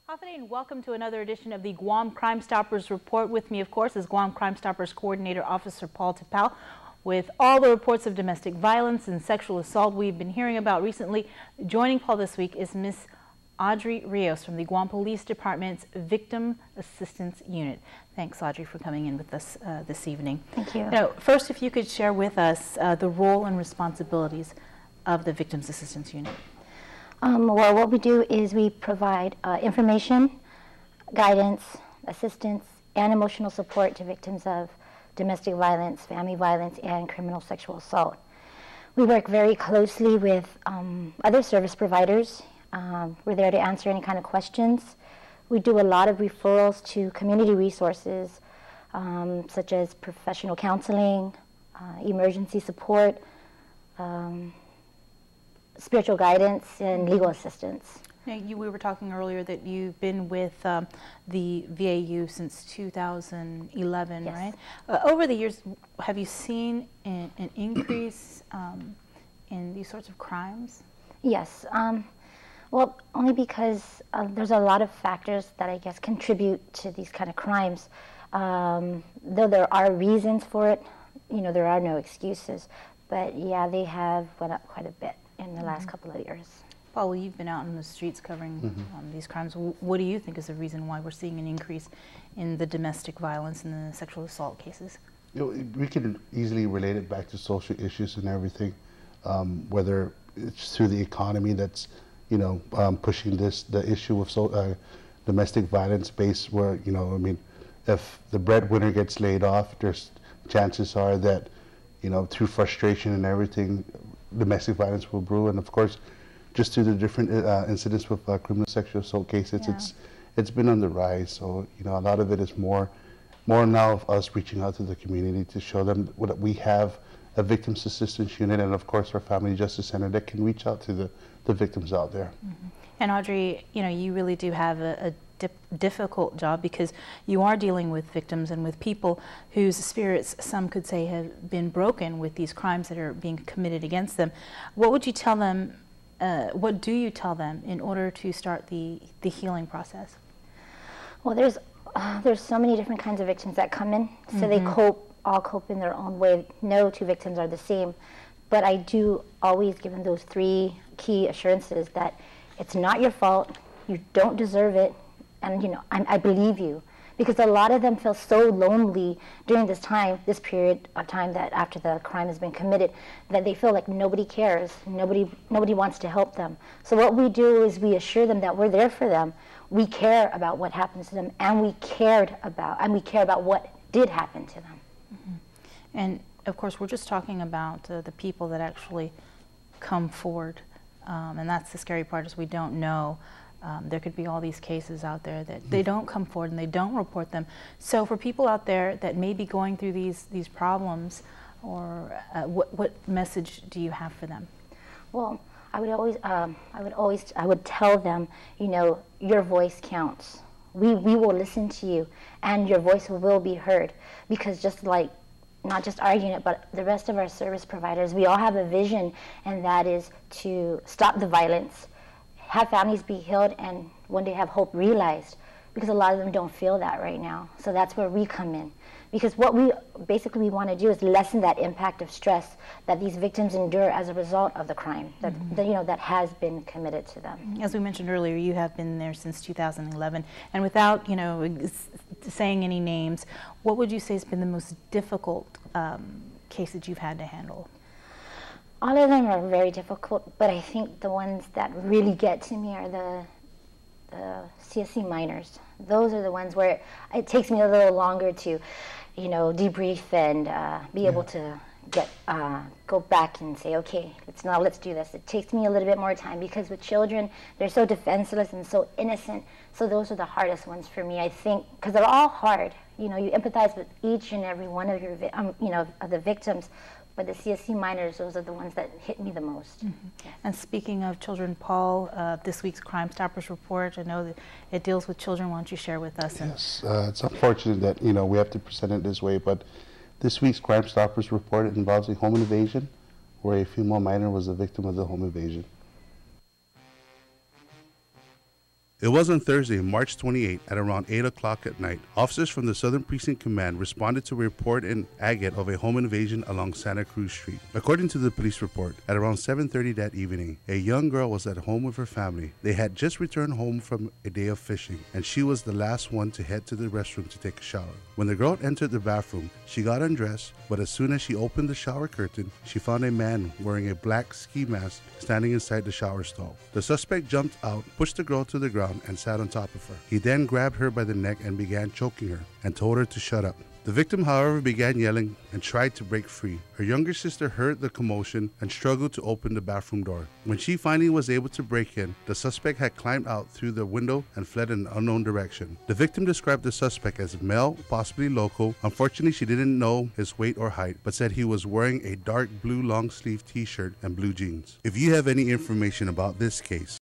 Hafide, and welcome to another edition of the Guam Crimestoppers Report. With me, of course, is Guam Crimestoppers Coordinator Officer Paul Tapao. With all the reports of domestic violence and sexual assault we've been hearing about recently, joining Paul this week is Miss Audrey Rios from the Guam Police Department's Victim Assistance Unit. Thanks, Audrey, for coming in with us this evening. Thank you. Now, first, if you could share with us the role and responsibilities of the Victims Assistance Unit. Well, what we do is we provide information, guidance, assistance, and emotional support to victims of domestic violence, family violence, and criminal sexual assault. We work very closely with other service providers. We're there to answer any kind of questions. We do a lot of referrals to community resources, such as professional counseling, emergency support, spiritual guidance, and legal assistance. Now, we were talking earlier that you've been with the VAU since 2011, yes. Right? Over the years, have you seen an increase in these sorts of crimes? Yes. Well, only because there's a lot of factors that I guess contribute to these kind of crimes. Though there are reasons for it, you know, there are no excuses. But yeah, they have went up quite a bit in the last couple of years. Paul, you've been out in the streets covering these crimes. What do you think is the reason why we're seeing an increase in the domestic violence and the sexual assault cases? You know, we can easily relate it back to social issues and everything, whether it's through the economy that's, you know, pushing the issue of domestic violence based where, you know, I mean, if the breadwinner gets laid off, there's chances are that, you know, through frustration and everything, domestic violence will brew. And of course, just through the different incidents with criminal sexual assault cases, yeah. it's been on the rise. So, you know, a lot of it is more now of us reaching out to the community to show them what we have a victims assistance unit, and of course our family justice center that can reach out to the victims out there. And Audrey, you know, you really do have a difficult job because you are dealing with victims and with people whose spirits, some could say, have been broken with these crimes that are being committed against them. What would you tell them, what do you tell them in order to start the healing process? Well, there's so many different kinds of victims that come in, so they all cope in their own way. No two victims are the same, but I do always give them those three key assurances that it's not your fault, you don't deserve it, and you know, I believe you. Because a lot of them feel so lonely during this period of time that after the crime has been committed, that they feel like nobody cares, nobody wants to help them. So what we do is we assure them that we're there for them. We care about what happens to them, and we care about what did happen to them. And of course, we're just talking about the people that actually come forward, and that's the scary part, is we don't know. There could be all these cases out there that they don't come forward and they don't report them. So for people out there that may be going through these problems, or what message do you have for them? Well, I would tell them, you know, your voice counts. We will listen to you, and your voice will be heard. Because just like, not just our unit, but the rest of our service providers, we all have a vision, and that is to stop the violence, have families be healed, and one day have hope realized, because a lot of them don't feel that right now. So that's where we come in. Because what we want to do is lessen that impact of stress that these victims endure as a result of the crime that, you know, that has been committed to them. As we mentioned earlier, you have been there since 2011, and without, you know, saying any names, what would you say has been the most difficult case that you've had to handle? All of them are very difficult, but I think the ones that really get to me are the CSC minors. Those are the ones where it takes me a little longer to, you know, debrief and be able to go back and say, okay, let's do this. It takes me a little bit more time because with children, they're so defenseless and so innocent. So those are the hardest ones for me, I think, because they're all hard. You know, you empathize with each and every one of your, you know, of the victims. But the CSC minors, those are the ones that hit me the most. Yes. And speaking of children, Paul, this week's Crimestoppers report, I know that it deals with children. Why don't you share with us? Yes, it's unfortunate that, you know, we have to present it this way, but this week's Crimestoppers report involves a home invasion where a female minor was a victim of the home invasion. It was on Thursday, March 28, at around 8 o'clock at night. Officers from the Southern Precinct Command responded to a report in Agate of a home invasion along Santa Cruz Street. According to the police report, at around 7:30 that evening, a young girl was at home with her family. They had just returned home from a day of fishing, and she was the last one to head to the restroom to take a shower. When the girl entered the bathroom, she got undressed, but as soon as she opened the shower curtain, she found a man wearing a black ski mask standing inside the shower stall. The suspect jumped out, pushed the girl to the ground, and sat on top of her. He then grabbed her by the neck and began choking her and told her to shut up. The victim, however, began yelling and tried to break free. Her younger sister heard the commotion and struggled to open the bathroom door. When she finally was able to break in, the suspect had climbed out through the window and fled in an unknown direction. The victim described the suspect as male, possibly local. Unfortunately, she didn't know his weight or height, but said he was wearing a dark blue long-sleeve t-shirt and blue jeans. If you have any information about this case,